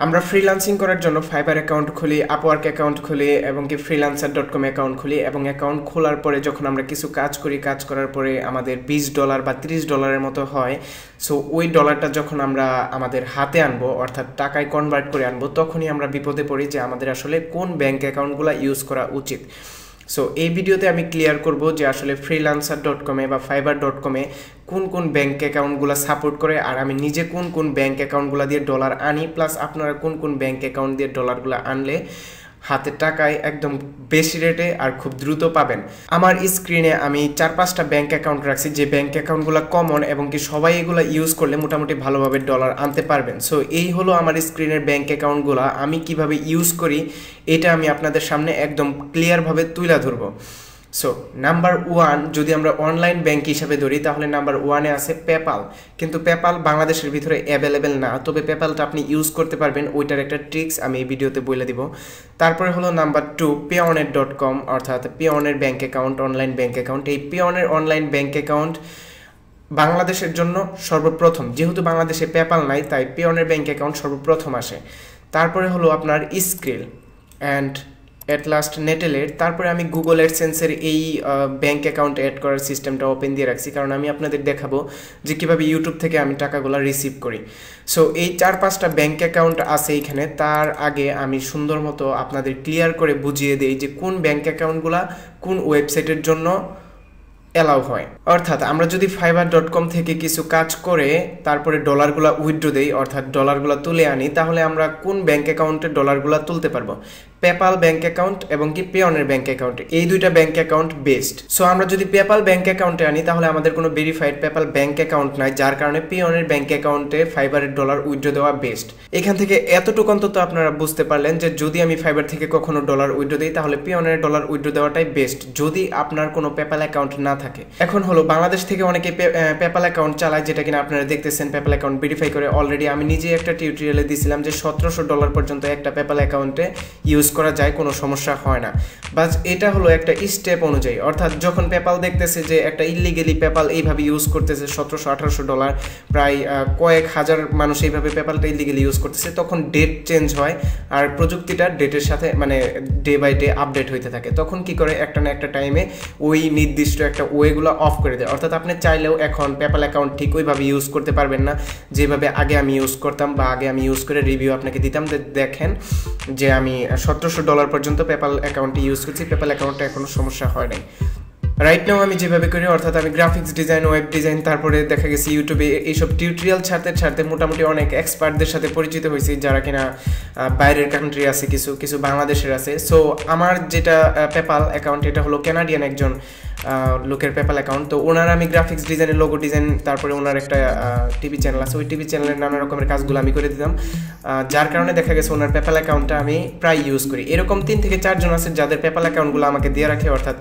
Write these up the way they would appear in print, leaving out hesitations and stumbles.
আমরা ফ্রিল্যান্সিং করার জন্য ফাইবার অ্যাকাউন্ট খুলি, আপওয়ার্ক অ্যাকাউন্ট খুলি এবং কি freelancer.com অ্যাকাউন্ট খুলি এবং অ্যাকাউন্ট খোলার পরে যখন আমরা কিছু কাজ করি, কাজ করার পরে আমাদের $20 বা $30 মতো হয়। সো ওই ডলারটা যখন আমরা আমাদের হাতে আনবো, অর্থাৎ টাকায় কনভার্ট করে আনবো, তখনই আমরা বিপদে পড়ি যে আমাদের আসলে কোন ব্যাংক অ্যাকাউন্টগুলো ইউজ করা উচিত। সো এই ভিডিওতে আমি ক্লিয়ার করব যে আসলে freelancer.com বা fiverr.com কোন কোন ব্যাংক অ্যাকাউন্টগুলো সাপোর্ট করে, আর আমি নিজে কোন কোন ব্যাংক অ্যাকাউন্টগুলো দিয়ে ডলার আনি, প্লাস আপনারা কোন কোন ব্যাংক অ্যাকাউন্ট দিয়ে ডলারগুলো আনলে হাতে টাকায় একদম বেশি রেটে আর খুব দ্রুত পাবেন। আমার স্ক্রিনে আমি 4-5টা ব্যাংক অ্যাকাউন্ট রাখছি, যে ব্যাংক অ্যাকাউন্টগুলো কমন এবং কি সবাই এগুলো ইউজ করলে মোটামুটি ভালোভাবে ডলার আনতে পারবেন। সো এই হলো আমার স্ক্রিনের ব্যাংক অ্যাকাউন্টগুলো, আমি কিভাবে ইউজ করি এটা আমি আপনাদের সামনে একদম ক্লিয়ারভাবে তুলে ধরবো। সো নাম্বার 1 যদি আমরা অনলাইন ব্যাংক হিসাবে ধরি, তাহলে নাম্বার 1-এ আছে পেপ্যাল। কিন্তু পেপ্যাল বাংলাদেশের ভিতরে অ্যাভেলেবেল না, তবে পেপ্যালটা আপনি ইউজ করতে পারবেন, ওইটার একটা ট্রিক্স আমি এই ভিডিওতে বলে দিব। তারপরে হলো নাম্বার 2 payoneer.com, অর্থাৎ Payoneer bank account, online bank account. এই পেওনের অনলাইন ব্যাংক অ্যাকাউন্ট বাংলাদেশের জন্য সর্বপ্রথম, যেহেতু বাংলাদেশে পেপ্যাল নাই তাই পেওনের ব্যাংক অ্যাকাউন্ট সর্বপ্রথম আসে। তারপরে হলো আপনার স্ক্রিল অ্যান্ড এট লাস্ট নেটেলের। তারপরে আমি গুগল অ্যাডসেন্সের এই ব্যাংক অ্যাকাউন্ট অ্যাড করার সিস্টেমটা ওপেন দিয়ে রাখছি, কারণ আমি আপনাদের দেখাবো যে কীভাবে ইউটিউব থেকে আমি টাকাগুলো রিসিভ করি। সো এই 4-5টা ব্যাংক অ্যাকাউন্ট আছে এইখানে। তার আগে আমি সুন্দর মতো আপনাদের ক্লিয়ার করে বুঝিয়ে দিই যে কোন ব্যাংক অ্যাকাউন্টগুলো কোন ওয়েবসাইটের জন্য অ্যালাউ হয়। অর্থাৎ আমরা যদি fiverr.com থেকে কিছু কাজ করে তারপরে ডলারগুলো উইথড্র দেই, অর্থাৎ ডলারগুলো তুলে আনি, তাহলে আমরা কোন ব্যাংক অ্যাকাউন্টে ডলারগুলো তুলতে পারবো? পেপ্যাল ব্যাংক অ্যাকাউন্ট এবং কি পেওনের ব্যাংক অ্যাকাউন্ট, এই দুইটা ব্যাংক অ্যাকাউন্ট বেস্ট। সো আমরা যদি পেপ্যাল ব্যাংক অ্যাকাউন্টে আনি, তাহলে আমাদের কোনো ভেরিফাইড পেপ্যাল ব্যাংক অ্যাকাউন্ট নাই, যার কারণে পেওনের ব্যাংক অ্যাকাউন্টে ফাইবারের ডলার উইথড্র দেওয়া বেস্ট। এখান থেকে এতটুকু অন্তত আপনারা বুঝতে পারলেন যে যদি আমি ফাইবার থেকে কখনো ডলার উইথড্র দিই, তাহলে পেওনের ডলার উইথড্র দেওয়াটাই বেস্ট, যদি আপনার কোনো পেপ্যাল অ্যাকাউন্ট না থাকে। এখন হলো বাংলাদেশ থেকে অনেকে পেপ্যাল অ্যাকাউন্ট চালায়, যেটা কিনা আপনারা দেখতেছেন পেপ্যাল অ্যাকাউন্ট ভেরিফাই করে। অলরেডি আমি নিজে একটা টিউটোরিয়ালে দিয়েছিলাম যে $1700 পর্যন্ত একটা পেপ্যাল অ্যাকাউন্টে ইউজ করা যায়, কোনো সমস্যা হয় না। বাস এটা হলো একটা স্টেপ অনুযায়ী, অর্থাৎ যখন পেপ্যাল দেখতেছে যে একটা ইলিগেলি পেপ্যাল এইভাবে ইউজ করতেছে, $1700-1800 প্রায় কয়েক হাজার মানুষ এইভাবে পেপ্যালটা ইলিগেলি ইউজ করতেছে, তখন ডেট চেঞ্জ হয় আর প্রযুক্তিটা ডেটের সাথে মানে ডে বাই ডে আপডেট হইতে থাকে। তখন কি করে একটা না একটা টাইমে ওই নির্দিষ্ট একটা ওয়েগুলো অফ করে দেয়। অর্থাৎ আপনি চাইলেও এখন পেপ্যাল অ্যাকাউন্ট ঠিক ওইভাবে ইউজ করতে পারবেন না যেভাবে আগে আমি ইউজ করতাম, বা আগে আমি ইউজ করে রিভিউ আপনাকে দিতাম। দেখেন যে আমি $1700 পর্যন্ত পেপ্যাল অ্যাকাউন্টে ইউজ করছি, পেপ্যাল অ্যাকাউন্টে এখনো সমস্যা হয় নাই। রাইট নাও আমি যেভাবে করি, অর্থাৎ আমি গ্রাফিক্স ডিজাইন, ওয়েব ডিজাইন, তারপরে দেখা গেছে ইউটিউবে এইসব টিউটোরিয়াল ছাড়তে মোটামুটি অনেক এক্সপার্টদের সাথে পরিচিত হয়েছি, যারা কিনা বাইরের কান্ট্রি আছে, কিছু বাংলাদেশের আছে। সো আমার যেটা পেপ্যাল অ্যাকাউন্ট, এটা হলো কানাডিয়ান একজন লোকের পেপ্যাল অ্যাকাউন্ট। তো ওনার আমি গ্রাফিক্স ডিজাইনের লোগো ডিজাইন, তারপরে ওনার একটা টিভি চ্যানেল আছে, ওই টিভি চ্যানেলের নানা রকমের কাজগুলো আমি করে দিতাম, যার কারণে দেখা গেছে ওনার পেপ্যাল অ্যাকাউন্টটা আমি প্রায় ইউজ করি। এরকম 3 থেকে 4 জন আছে যাদের পেপ্যাল অ্যাকাউন্টগুলো আমাকে দিয়ে রাখে। অর্থাৎ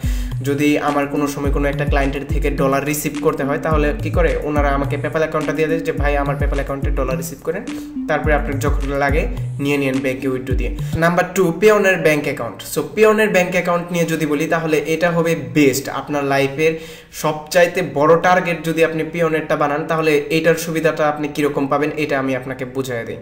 যদি আমার কোনো সময় কোনো একটা ক্লায়েন্টের থেকে ডলার রিসিভ করতে হয়, তাহলে কি করে ওনারা আমাকে পেপ্যাল অ্যাকাউন্টটা দিয়ে দেয় যে ভাই আমার পেপ্যাল অ্যাকাউন্টে ডলার রিসিভ করেন, তারপরে আপনার যখন লাগে নিয়ে নিন ব্যাংকে উইথড্র দিয়ে। Number 2 Payoneer bank account. So Payoneer bank account নিয়ে যদি বলি, তাহলে এটা হবে বেস্ট। আপনার লাইফের সবচাইতে বড় টার্গেট যদি আপনি পেওনেরটা বানান, তাহলে এটার সুবিধাটা আপনি কীরকম পাবেন এটা আমি আপনাকে বুঝিয়ে দিই।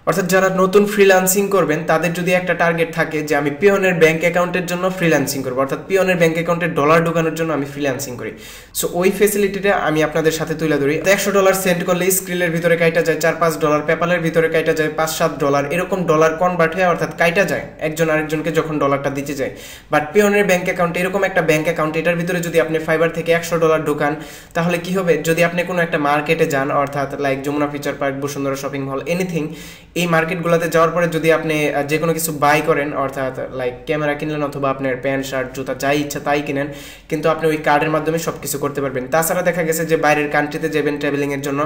অর্থাৎ যারা নতুন ফ্রিল্যান্সিং করবেন, তাদের যদি একটা টার্গেট থাকে যে আমি পেওনের ব্যাংক অ্যাকাউন্টের জন্য ফ্রিল্যান্সিং করবো, অর্থাৎ পেওনের ব্যাংক অ্যাকাউন্টে ডলার ঢোকানোর জন্য আমি ফ্রিল্যান্সিং করি, সো ওই ফেসিলিটিটা আমি আপনাদের সাথে তুলে ধরি। $100 সেন্ড করলে স্ক্রিলের ভিতরে কাইটা যায় $4-5, পেপ্যালের ভিতরে কাইটা যায় $5-7, এরকম ডলার কনভার্ট হয়ে অর্থাৎ কাইটা যায় একজন আরেকজনকে যখন ডলারটা দিতে যায়। বাট পেওনের ব্যাংক অ্যাকাউন্ট এরকম একটা ব্যাংক অ্যাকাউন্ট, এটার ভিতরে যদি আপনি ফাইবার থেকে $100 ঢোকান, তাহলে কি হবে, যদি আপনি কোনো একটা মার্কেটে যান, অর্থাৎ like Jamuna future park, Bashundhara shopping mall, anything, এই মার্কেটগুলোতে যাওয়ার পরে যদি আপনি যে কোনো কিছু বাই করেন, অর্থাৎ লাইক ক্যামেরা কিনলেন অথবা আপনার প্যান্ট শার্ট জুতা যাই ইচ্ছা তাই কিনেন, কিন্তু আপনি ওই কার্ডের মাধ্যমে সব কিছু করতে পারবেন। তাছাড়া দেখা গেছে যে বাইরের কান্ট্রিতে যাবেন ট্রাভেলিংয়ের জন্য,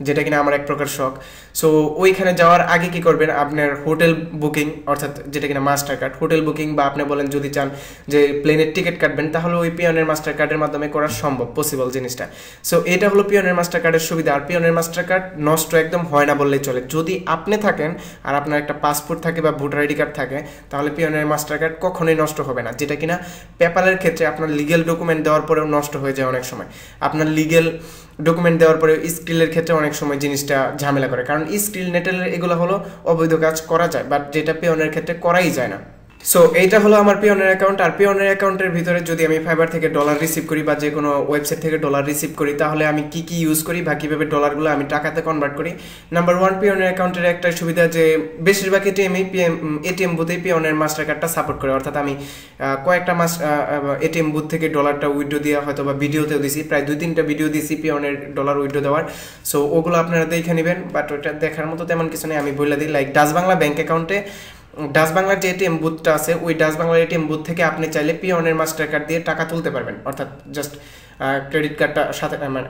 যেটা কিনা আমার এক প্রকার শখ। সো ওইখানে যাওয়ার আগে কি করবেন, আপনার হোটেল বুকিং, অর্থাৎ যেটা কিনা মাস্টার কার্ড, হোটেল বুকিং, বা আপনি বলেন যদি চান যে প্লেনের টিকিট কাটবেন, তাহলে ওই পিওনের মাস্টার কার্ডের মাধ্যমে করা সম্ভব, পসিবল জিনিসটা। সো এটা হলো পিওনের মাস্টার কার্ডের সুবিধা। আর পিওনের মাস্টার কার্ড নষ্ট একদম হয় না বললেই চলে, যদি আপনি থাকেন থাকেন আর আপনার একটা পাসপোর্ট থাকে বা ভোটার আইডি কার্ড থাকে, তাহলে পিওনের মাস্টার কার্ড কখনোই নষ্ট হবে না, যেটা কিনা পেপ্যালের ক্ষেত্রে আপনার লিগেল ডকুমেন্ট দেওয়ার পরেও নষ্ট হয়ে যায় অনেক সময়। আপনার লিগেল ডকুমেন্ট দেওয়ার পরে স্কিলের ক্ষেত্রে অনেক সময় জিনিসটা ঝামেলা করে, কারণ স্কিল নেটেলের এগুলো হলো অবৈধ কাজ করা যায়, বাট যেটা পিওনের ক্ষেত্রে করাই যায় না। সো এইটা হলো আমার পিওনের অ্যাকাউন্ট। আর পিওনের অ্যাকাউন্টের ভিতরে যদি আমি ফাইবার থেকে ডলার রিসিভ করি বা যে কোনো ওয়েবসাইট থেকে ডলার রিসিভ করি, তাহলে আমি কি কি ইউজ করি বা কীভাবে ডলারগুলো আমি টাকাতে কনভার্ট করি। নাম্বার 1, পিওনের অ্যাকাউন্টের একটা সুবিধা যে বেশিরভাগ এটিএম বুথেই পিওনের মাস্টার কার্ডটা সাপোর্ট করে, অর্থাৎ আমি কয়েকটা এটিএম বুথ থেকে ডলারটা উইথড্র দেওয়া হয়তো বা ভিডিওতেও দিছি, প্রায় 2-3টা ভিডিও দিছি পিওনের ডলার উইথড্র দেওয়ার। সো ওগুলো আপনারা দেখে নেবেন, বাট ওটা দেখার মতো তেমন কিছু নেই, আমি বলে দিই। লাইক ডাচ বাংলা ব্যাঙ্ক অ্যাকাউন্টে ডাচ বাংলার যে এটিএম বুথটা আছে, ওই ডাচ বাংলার এটিএম বুথ থেকে আপনি চাইলে পিওনের মাস্টার কার্ড দিয়ে টাকা তুলতে পারবেন, অর্থাৎ জাস্ট ক্রেডিট কার্ডটা সাথে মানে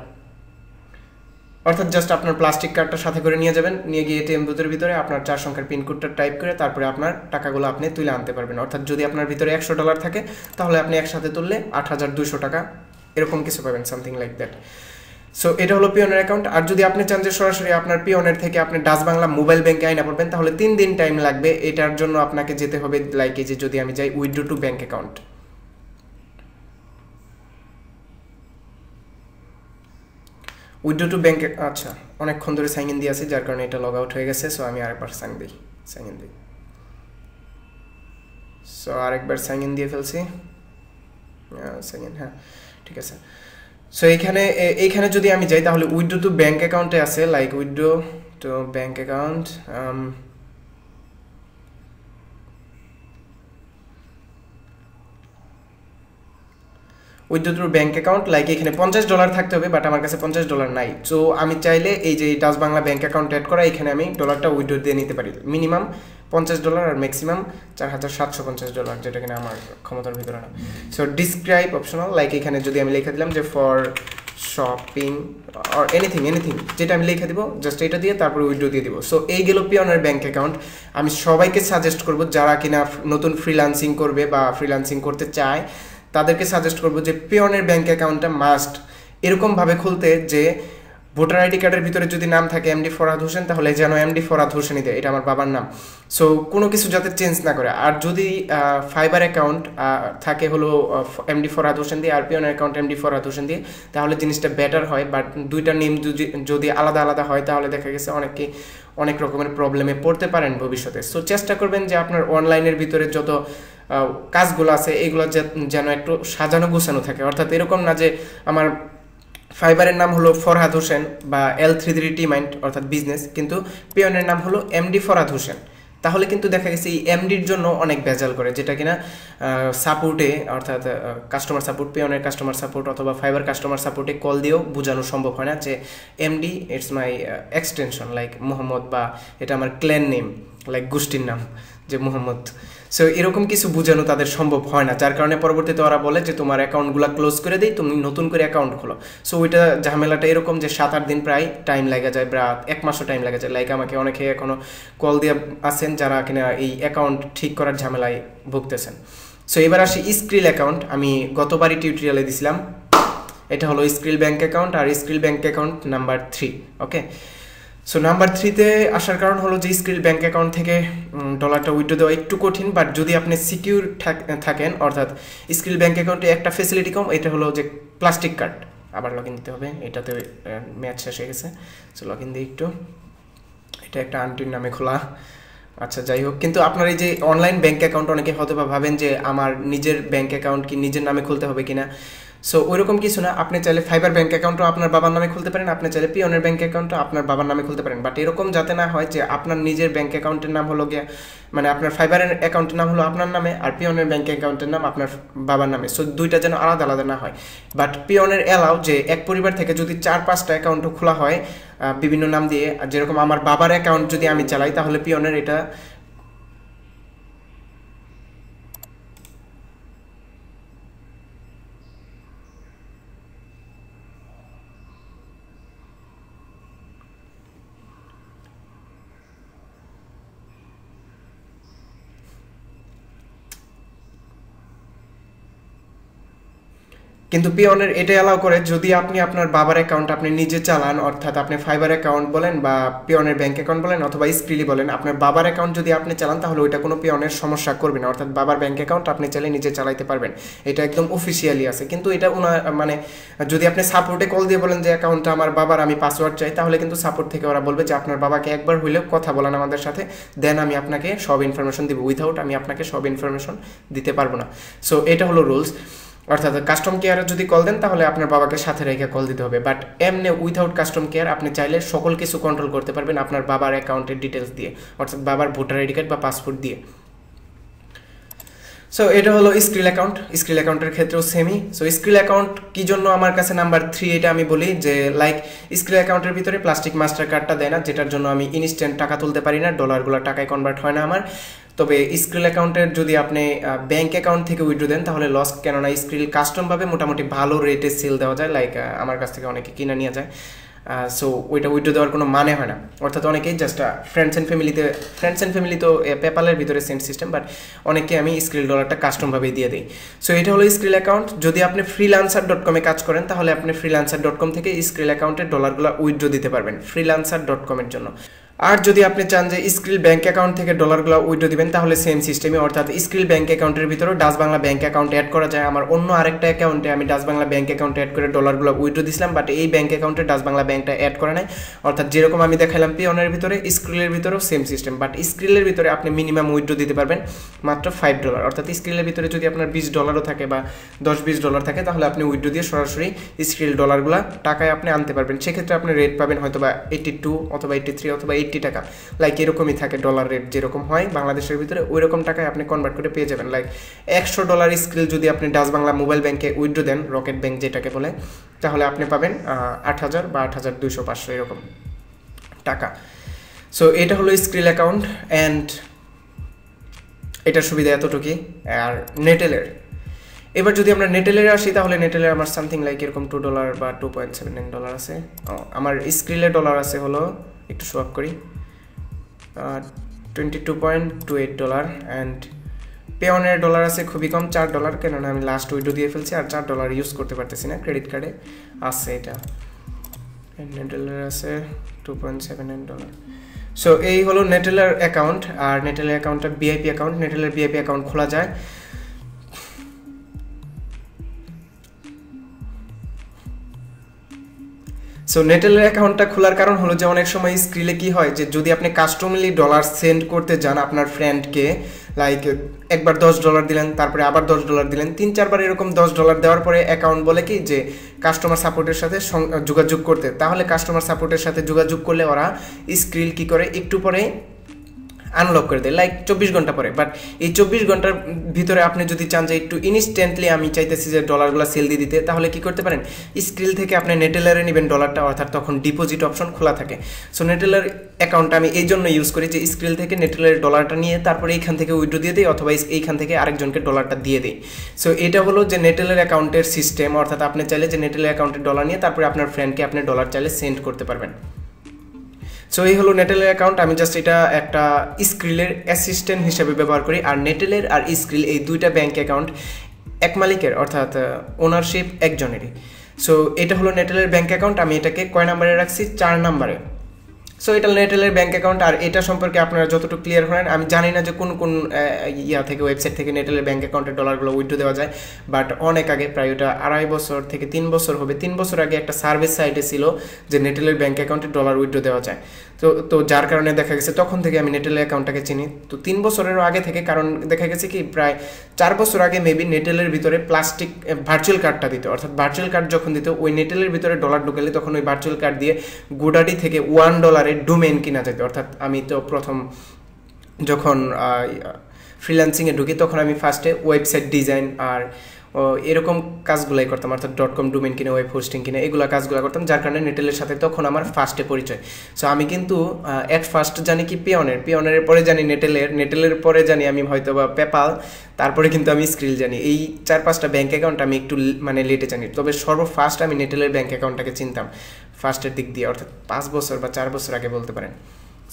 অর্থাৎ জাস্ট আপনার প্লাস্টিক কার্ডটা সাথে করে নিয়ে যাবেন, নিয়ে গিয়ে এটিএম বুথের ভিতরে আপনার 4 সংখ্যার পিনকোডটা টাইপ করে তারপরে আপনার টাকাগুলো আপনি তুলে আনতে পারবেন। অর্থাৎ যদি আপনার ভিতরে $100 থাকে, তাহলে আপনি একসাথে তুললে 8,200 টাকা এরকম কিছু পাবেন, সামথিং লাইক দ্যাট। সো এটা হলো পিওনের অ্যাকাউন্ট। আর যদি আপনি চান যে সরাসরি আপনার পিওনের থেকে আপনি ডাচ বাংলা মোবাইল ব্যাংকে আইনা পড়বেন, তাহলে 3 দিন টাইম লাগবে। এটার জন্য আপনাকে যেতে হবে লাইক এই যে যদি আমি যাই withdraw to bank account, withdraw to bank. আচ্ছা, অনেকক্ষণ ধরে সাইন ইন দিয়ে আছে, যার কারণে এটা লগ আউট হয়ে গেছে। সো আমি আরেকবার সাইন ইন দিই। সো আরেকবার সাইন ইন দিয়ে ফেলছি, হ্যাঁ ঠিক আছে। সো এইখানে যদি আমি যাই, তাহলে উইথড্র টু ব্যাংক অ্যাকাউন্টে আছে, like withdraw to bank account. Withdraw to bank account, like এখানে $50 থাকতে হবে, বাট আমার কাছে $50 নাই। সো আমি চাইলে এই যে Dutch Bangla bank account add করা, এখানে আমি ডলারটা উইথড্র দিয়ে নিতে পারি। মিনিমাম $50 আর ম্যাক্সিমাম $4,750, যেটা কিনা আমার ক্ষমতার ভিতরে না। সো ডিসক্রাইব অপশনাল, লাইক এখানে যদি আমি লিখে দিলাম যে ফর শপিং অর এনিথিং যেটা আমি লিখে দিব, জাস্ট এটা দিয়ে তারপরে উইথড্র দিয়ে দিব। সো এই গেল পিওনের ব্যাংক অ্যাকাউন্ট। আমি সবাইকে সাজেস্ট করব যারা কিনা নতুন ফ্রিল্যান্সিং করবে বা ফ্রিল্যান্সিং করতে চায়, তাদেরকে সাজেস্ট করবো যে পিওনের ব্যাংক অ্যাকাউন্টটা মাস্ট এরকমভাবে খুলতে যে ভোটার আইডি কার্ডের ভিতরে যদি নাম থাকে এমডি ফরহাদ হোসেন, তাহলে যেন এমডি ফরহাদ হোসেনই দেয়, এটা আমার বাবার নাম। সো কোনো কিছু যাতে চেঞ্জ না করে। আর যদি ফাইবার অ্যাকাউন্ট থাকে হলো এমডি ফরহাদ হোসেন দিয়ে, আর পিওনের অ্যাকাউন্ট এমডি ফরহাদ হোসেন দিয়ে, তাহলে জিনিসটা বেটার হয়। বাট দুইটা নেম যদি আলাদা আলাদা হয়, তাহলে দেখা গেছে অনেক রকমের প্রবলেমে পড়তে পারেন ভবিষ্যতে। সো চেষ্টা করবেন যে আপনার অনলাইনের ভিতরে যত কাজগুলো আছে এগুলো যেন একটু সাজানো গোছানো থাকে, অর্থাৎ এরকম না যে আমার ফাইবারের নাম হলো ফরহাদ হোসেন বা L33T মাইন্ড অর্থাৎ বিজনেস, কিন্তু পিওনের নাম হলো এমডি ফরহাদ হোসেন, তাহলে কিন্তু দেখা গেছে এই এমডির জন্য অনেক ভেজাল করে, যেটা কিনা সাপোর্টে অর্থাৎ কাস্টমার সাপোর্ট, পিওনের কাস্টমার সাপোর্ট অথবা ফাইবার কাস্টমার সাপোর্টে কল দিয়েও বোঝানো সম্ভব হয় না যে MD it's my extension like Mohammad, বা এটা আমার ক্ল্যান নেম লাইক গোষ্ঠীর নাম যে মোহাম্মদ। সো এরকম কিছু বোঝানো তাদের সম্ভব হয় না, যার কারণে পরবর্তীতে ওরা বলে যে তোমার অ্যাকাউন্টগুলো ক্লোজ করে দিই, তুমি নতুন করে অ্যাকাউন্ট খোলো। সো ওইটা ঝামেলাটা এরকম যে 7-8 দিন প্রায় টাইম লাগা যায়, বা 1 মাসও টাইম লাগা যায়। লাইক আমাকে অনেকে এখনও কল দিয়ে আসেন যারা কিনা এই অ্যাকাউন্ট ঠিক করার ঝামেলায় ভুগতেছেন। সো এবার আসি স্ক্রিল অ্যাকাউন্ট। আমি গতবারই টিউটোরিয়ালে দিছিলাম, এটা হলো স্ক্রিল ব্যাঙ্ক অ্যাকাউন্ট। আর স্ক্রিল ব্যাঙ্ক অ্যাকাউন্ট নাম্বার 3। ওকে, সো নাম্বার 3-তে আসার কারণ হলো যে স্ক্রিল ব্যাঙ্ক অ্যাকাউন্ট থেকে ডলারটা উইথড্র দেওয়া একটু কঠিন, বাট যদি আপনি সিকিউর থাকেন, অর্থাৎ স্ক্রিল ব্যাঙ্ক অ্যাকাউন্টে একটা ফেসিলিটি কম, এটা হলো যে প্লাস্টিক কার্ড। আবার লগ ইন দিতে হবে, এটাতে ম্যাচ শেষ হয়ে গেছে। সো লগ ইন দিই একটু, এটা একটা আন্টির নামে খোলা। আচ্ছা যাই হোক, কিন্তু আপনার এই যে অনলাইন ব্যাঙ্ক অ্যাকাউন্ট অনেকে হয়তো বা ভাবেন যে আমার নিজের ব্যাঙ্ক অ্যাকাউন্ট কি নিজের নামে খুলতে হবে কিনা। সো ওইরকম কিছু না, আপনি চাইলে ফাইবার ব্যাঙ্ক অ্যাকাউন্টও আপনার বাবার নামে খুলতে পারেন, আপনি চাইলে পিওনের ব্যাঙ্ক অ্যাকাউন্টও আপনার বাবার নামে খুলতে পারেন। বাট এরকম যাতে না হয় যে আপনার নিজের ব্যাঙ্ক অ্যাকাউন্টের নাম হলো গিয়া মানে আপনার ফাইবারের অ্যাকাউন্টের নাম হলো আপনার নামে, আর পিওনের ব্যাঙ্ক অ্যাকাউন্টের নাম আপনার বাবার নামে। সো দুইটা যেন আলাদা আলাদা না হয়। বাট পিওনের অ্যালাউ যে এক পরিবার থেকে যদি 4-5টা অ্যাকাউন্টও খোলা হয় বিভিন্ন নাম দিয়ে, যেরকম আমার বাবার অ্যাকাউন্ট যদি আমি চালাই, তাহলে পিওনের এটা কিন্তু পিওনের এটা অ্যালাউ করে যদি আপনি আপনার বাবার অ্যাকাউন্ট আপনি নিজে চালান, অর্থাৎ আপনি ফাইবার অ্যাকাউন্ট বলেন বা পিওনের ব্যাঙ্ক অ্যাকাউন্ট বলেন অথবা স্ক্রিলি বলেন, আপনার বাবার অ্যাকাউন্ট যদি আপনি চালান তাহলে ওইটা কোনো পিওনের সমস্যা করবে না, অর্থাৎ বাবার ব্যাঙ্ক অ্যাকাউন্ট আপনি চাইলে নিজে চালাইতে পারবেন, এটা একদম অফিসিয়ালি আছে। কিন্তু এটা মানে যদি আপনি সাপোর্টে কল দিয়ে বলেন যে অ্যাকাউন্টটা আমার বাবার, আমি পাসওয়ার্ড চাই, তাহলে কিন্তু সাপোর্ট থেকে ওরা বলবে যে আপনার বাবাকে একবার হইলেও কথা বলান আমাদের সাথে, দেন আমি আপনাকে সব ইনফরমেশন দিব, উইথাউট আমি আপনাকে সব ইনফরমেশন দিতে পারবো না। সো এটা হলো রুলস। অর্থাৎ কাস্টম কেয়ারে যদি কল দেন তাহলে আপনার বাবাকে সাথে রেখে কল দিতে হবে, বাট এমনি উইথাউট কাস্টম কেয়ার আপনি চাইলে সকল কিছু কন্ট্রোল করতে পারবেন আপনার বাবার অ্যাকাউন্টের ডিটেলস দিয়ে, অর্থাৎ বাবার ভোটার আইডি কার্ড বা পাসপোর্ট দিয়ে। সো এটা হলো স্ক্রিল অ্যাকাউন্ট। স্ক্রিল অ্যাকাউন্টের ক্ষেত্রেও সেমই। সো স্ক্রিল অ্যাকাউন্ট কি জন্য আমার কাছে নাম্বার 3, এটা আমি বলি যে লাইক স্ক্রিল অ্যাকাউন্টের ভিতরে প্লাস্টিক মাস্টার কার্ডটা দেয় না, যেটার জন্য আমি ইনস্ট্যান্ট টাকা তুলতে পারি না, ডলারগুলো টাকায় কনভার্ট হয় না আমার। তবে স্ক্রিল অ্যাকাউন্টের যদি আপনি ব্যাঙ্ক অ্যাকাউন্ট থেকে উইথড্র দেন তাহলে লস, কেননা স্ক্রিল কাস্টমভাবে মোটামুটি ভালো রেটে সেল দেওয়া যায়, লাইক আমার কাছ থেকে অনেকে কিনে নিয়ে যায়। সো ওইটা উইথড্র দেওয়ার কোনো মানে হয় না, অর্থাৎ অনেকেই জাস্ট ফ্রেন্ডস অ্যান্ড ফ্যামিলি তো পেপালের ভিতরে সেন্ড সিস্টেম, বাট অনেকে আমি স্ক্রিল ডলারটা কাস্টমভাবেই দিয়ে দিই। সো এটা হলো স্ক্রিল অ্যাকাউন্ট। যদি আপনি freelancer.com কাজ করেন তাহলে আপনি freelancer.com থেকে স্ক্রিল অ্যাকাউন্টের ডলারগুলো উইথড্র দিতে পারবেন freelancer.com এর জন্য। আর যদি আপনি চান যে স্ক্রিল ব্যাঙ্ক অ্যাকাউন্ট থেকে ডলারগুলো উইথড্র দিবেন তাহলে সেম সিস্টেমে, অর্থাৎ স্ক্রিল ব্যাঙ্ক অ্যাকাউন্টের ভিতরেও Dutch Bangla bank account add করা যায়। আমার অন্য আরেকটা অ্যাকাউন্টে আমি Dutch Bangla bank account add করে ডলারগুলো উইথড্র দিয়েছিলাম, বাট এই ব্যাঙ্ক অ্যাকাউন্টে ডাচ বাংলা ব্যাঙ্কটা অ্যাড করে নাই। অর্থাৎ যেরকম আমি দেখালাম পিওনের ভিতরে, স্ক্রিলের ভিতরেও সেম সিস্টেম, বাট স্ক্রিলের ভিতরে আপনি মিনিমাম উইথড্র দিতে পারবেন মাত্র $5। অর্থাৎ স্ক্রিলের ভিতরে যদি আপনার $20 থাকে বা $10-20 থাকে তাহলে আপনি উইথড্র দিয়ে সরাসরি স্ক্রিল ডলারগুলো টাকায় আপনি আনতে পারবেন। সেক্ষেত্রে আপনি রেট পাবেন হয়তো বা 82 অথবা 83 অথবা 80 টাকা, লাইক এরকমই থাকে ডলার রেট যেরকম হয় বাংলাদেশের ভিতরে, ওই রকম টাকায় আপনি কনভার্ট করে পেয়ে যাবেন। লাইক $100 স্ক্রিল যদি আপনি ডাচ বাংলা মোবাইল ব্যাংকে উইথড্র দেন, রকেট ব্যাংক যেটাকে বলে, তাহলে আপনি পাবেন 8,000 বা 8,200-500 এরকম টাকা। সো এটা হলো স্ক্রিল অ্যাকাউন্ট অ্যান্ড এটার সুবিধা এতটুকুই। আর নেটেলের, এবার যদি আমরা নেটেলের আসি তাহলে নেটেলের আমার সামথিং লাইক এরকম $2 বা $2.79 আছে। আমার স্ক্রিলের ডলার আছে হলো, একটু শো আপ করি, $22.28 অ্যান্ড পেওনের ডলার আছে খুবই কম, $4, কেননা আমি লাস্ট উইডো দিয়ে ফেলছি আর $4 ইউজ করতে পারতেছি না, ক্রেডিট কার্ডে আছে এটা। নেটেলের আছে $2.79। সো এই হলো নেটেলের অ্যাকাউন্ট। আর নেটেলের অ্যাকাউন্টটা ভিআইপি অ্যাকাউন্ট, নেটেলের ভিআইপি অ্যাকাউন্ট খোলা যায়। সো নেটেলের অ্যাকাউন্টটা খোলার কারণ হলো যে অনেক সময় স্ক্রিলে কি হয় যে যদি আপনি কাস্টমারলি ডলার সেন্ড করতে যান আপনার ফ্রেন্ডকে, লাইক একবার $10 দিলেন, তারপরে আবার $10 দিলেন, 3-4 বার এরকম $10 দেওয়ার পরে অ্যাকাউন্ট বলে কি যে কাস্টমার সাপোর্টের সাথে যোগাযোগ করতে, তাহলে কাস্টমার সাপোর্টের সাথে যোগাযোগ করলে ওরা স্ক্রিল কি করে একটু পরে আনলক করে দেয়, লাইক 24 ঘন্টা পরে। বাট এই 24 ঘন্টার ভিতরে আপনি যদি চান যে একটু ইনস্ট্যান্টলি আমি চাইতেছি যে ডলারগুলো সেল দিয়ে দিতে, তাহলে কি করতে পারেন, স্ক্রিল থেকে আপনি নেটেলারে নেবেন ডলারটা, অর্থাৎ তখন ডিপোজিট অপশন খোলা থাকে। সো নেটেলার অ্যাকাউন্টটা আমি এই জন্য ইউজ করি যে স্ক্রিল থেকে নেটেলারের ডলারটা নিয়ে তারপরে এইখান থেকে উইথড্র দিয়ে দিই, অথবা এইখান থেকে আরেকজনকে ডলারটা দিয়ে দিই। সো এটা হলো যে নেটেলার অ্যাকাউন্টের সিস্টেম, অর্থাৎ আপনি চাইলে যে নেটেলার অ্যাকাউন্টের ডলার নিয়ে তারপরে আপনার ফ্রেন্ডকে আপনি ডলার চাইলে সেন্ড করতে পারবেন। সো এই হলো নেটেলের অ্যাকাউন্ট। আমি জাস্ট এটা একটা স্ক্রিলের অ্যাসিস্ট্যান্ট হিসেবে ব্যবহার করি। আর নেটেলের আর স্ক্রিল এই দুইটা ব্যাঙ্ক অ্যাকাউন্ট এক মালিকের, অর্থাৎ ওনারশিপ একজনেরই। সো এটা হলো নেটেলের ব্যাঙ্ক অ্যাকাউন্ট। আমি এটাকে কয় নাম্বারে রাখছি, 4 নাম্বারে। সো এটা নেটেলের ব্যাঙ্ক অ্যাকাউন্ট। আর এটা সম্পর্কে আপনারা যতটুকু ক্লিয়ার হলেন, আমি জানি না যে কোন কোন থেকে ওয়েবসাইট থেকে নেটেলের ব্যাঙ্ক অ্যাকাউন্টের ডলারগুলো উইথড্র দেওয়া যায়, বাট অনেক আগে, প্রায় ওটা 2.5 বছর থেকে 3 বছর হবে, 3 বছর আগে একটা সার্ভিস সাইটে ছিল যে নেটেলের ব্যাঙ্ক অ্যাকাউন্টে ডলার উইথড্র দেওয়া যায়। তো যার কারণে দেখা গেছে তখন থেকে আমি নেটেলের অ্যাকাউন্টটাকে চিনি। তো 3 বছরেরও আগে থেকে, কারণ দেখা গেছে কি প্রায় 4 বছর আগে মেবি নেটেলের ভিতরে প্লাস্টিক ভার্চুয়াল কার্ডটা দিত, অর্থাৎ ভার্চুয়াল কার্ড যখন দিত ওই নেটেলের ভিতরে ডলার ঢুকালে তখন ওই ভার্চুয়াল কার্ড দিয়ে গোডাডি থেকে $1 ডোমেইন কিনা যেত। অর্থাৎ আমি তো প্রথম যখন ফ্রিল্যান্সিংয়ে ঢুকি তখন আমি ফার্স্টে ওয়েবসাইট ডিজাইন আর এরকম কাজগুলাই করতাম, অর্থাৎ .com ডোমেইন কিনে, ওয়েব হোস্টিং কিনে, এগুলো কাজগুলো করতাম, যার কারণে নেটেলের সাথে তখন আমার ফার্স্টে পরিচয়। সো আমি কিন্তু অ্যাট ফার্স্ট জানি কি পিওনের পরে জানি নেটেলের পরে জানি আমি হয়তো বা পেপাল, তারপরে কিন্তু আমি স্ক্রিল জানি। এই 4-5টা ব্যাঙ্ক অ্যাকাউন্ট আমি একটু মানে লেটে জানি, তবে সর্বফার্স্ট আমি নেটেলের ব্যাঙ্ক অ্যাকাউন্টটাকে চিনতাম ফার্স্টের দিক দিয়ে, অর্থাৎ 5 বছর বা 4 বছর আগে বলতে পারেন।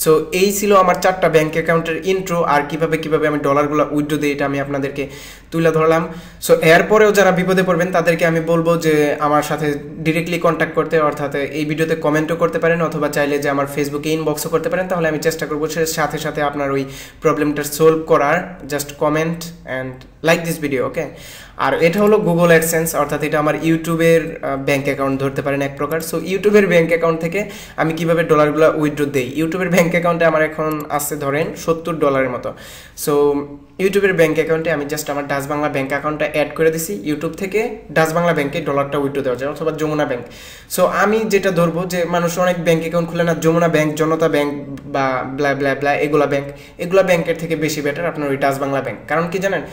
সো এই ছিল আমার 4টা ব্যাঙ্ক অ্যাকাউন্টের ইন্ট্রো, আর কিভাবে আমি ডলারগুলো উইথড্র দিই এটা আমি আপনাদেরকে তুলে ধরলাম। সো এরপরেও যারা বিপদে পড়বেন তাদেরকে আমি বলবো যে আমার সাথে ডিরেক্টলি কন্ট্যাক্ট করতে, অর্থাৎ এই ভিডিওতে কমেন্টও করতে পারেন অথবা চাইলে যে আমার ফেসবুকে ইনবক্সও করতে পারেন, তাহলে আমি চেষ্টা করবো সাথে সাথে আপনার ওই প্রবলেমটা সলভ করার। Just comment and like this video, okay. আর এটা হলো গুগল অ্যাডসেন্স, অর্থাৎ এটা আমার ইউটিউবের ব্যাঙ্ক অ্যাকাউন্ট ধরতে পারেন এক প্রকার। সো ইউটিউবের ব্যাঙ্ক অ্যাকাউন্ট থেকে আমি কিভাবে ডলারগুলো উইথড্র দেই, ইউটিউবের ব্যাঙ্ক অ্যাকাউন্টে আমার এখন আছে ধরেন $70 মতো। সো ইউটিউবের ব্যাঙ্ক অ্যাকাউন্টে আমি জাস্ট আমার ডাচ বাংলা ব্যাঙ্ক অ্যাকাউন্টটা অ্যাড করে দিছি, ইউটিউব থেকে ডাচ বাংলা ব্যাঙ্কে ডলারটা উইথড্র দেওয়া যায়, অথবা যমুনা ব্যাঙ্ক। সো আমি যেটা ধরবো যে মানুষ অনেক ব্যাঙ্ক অ্যাকাউন্ট খুলে না, যমুনা ব্যাঙ্ক, জনতা ব্যাঙ্ক বা ব্লা ব্লা ব্লা এগুলা ব্যাঙ্কের থেকে বেশি বেটার আপনার ওই ডাচ বাংলা ব্যাঙ্ক। কারণ কি জানেন,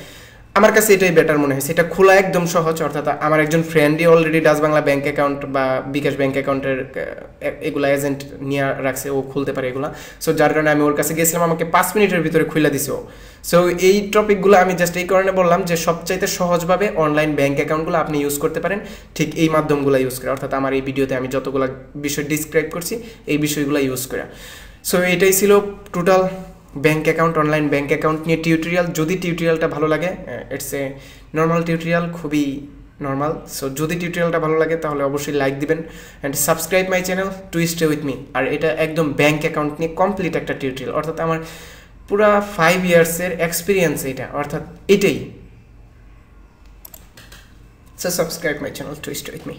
আমার কাছে এটাই বেটার মনে হয়েছে, এটা খোলা একদম সহজ। অর্থাৎ আমার একজন ফ্রেন্ডই already Dutch Bangla bank account বা বিকাশ ব্যাঙ্ক অ্যাকাউন্টের এগুলা এজেন্ট নিয়ে রাখছে, ও খুলতে পারে এগুলা। সো যার কারণে আমি ওর কাছে গেছিলাম, আমাকে 5 মিনিটের ভিতরে খুলে দিছে ও। সো এই টপিকগুলো আমি জাস্ট এই কারণে বললাম যে সবচাইতে সহজভাবে অনলাইন ব্যাঙ্ক অ্যাকাউন্টগুলো আপনি ইউজ করতে পারেন ঠিক এই মাধ্যমগুলো ইউজ করে, অর্থাৎ আমার এই ভিডিওতে আমি যতগুলো বিষয় ডিসক্রাইব করছি এই বিষয়গুলো ইউজ করে। সো এটাই ছিল total bank account, online bank account নিয়ে টিউটোরিয়াল। যদি টিউটোরিয়ালটা ভালো লাগে, ইটস এ নর্মাল টিউটোরিয়াল, খুবই নর্মাল। সো যদি টিউটোরিয়ালটা ভালো লাগে তাহলে অবশ্যই লাইক দিবেন and subscribe my channel to stay with me. আর এটা একদম ব্যাঙ্ক অ্যাকাউন্ট নিয়ে কমপ্লিট একটা টিউটোরিয়াল, অর্থাৎ আমার পুরা 5 ইয়ার্সের এক্সপিরিয়েন্স এটা, অর্থাৎ এটাই। So subscribe my channel to stay with me.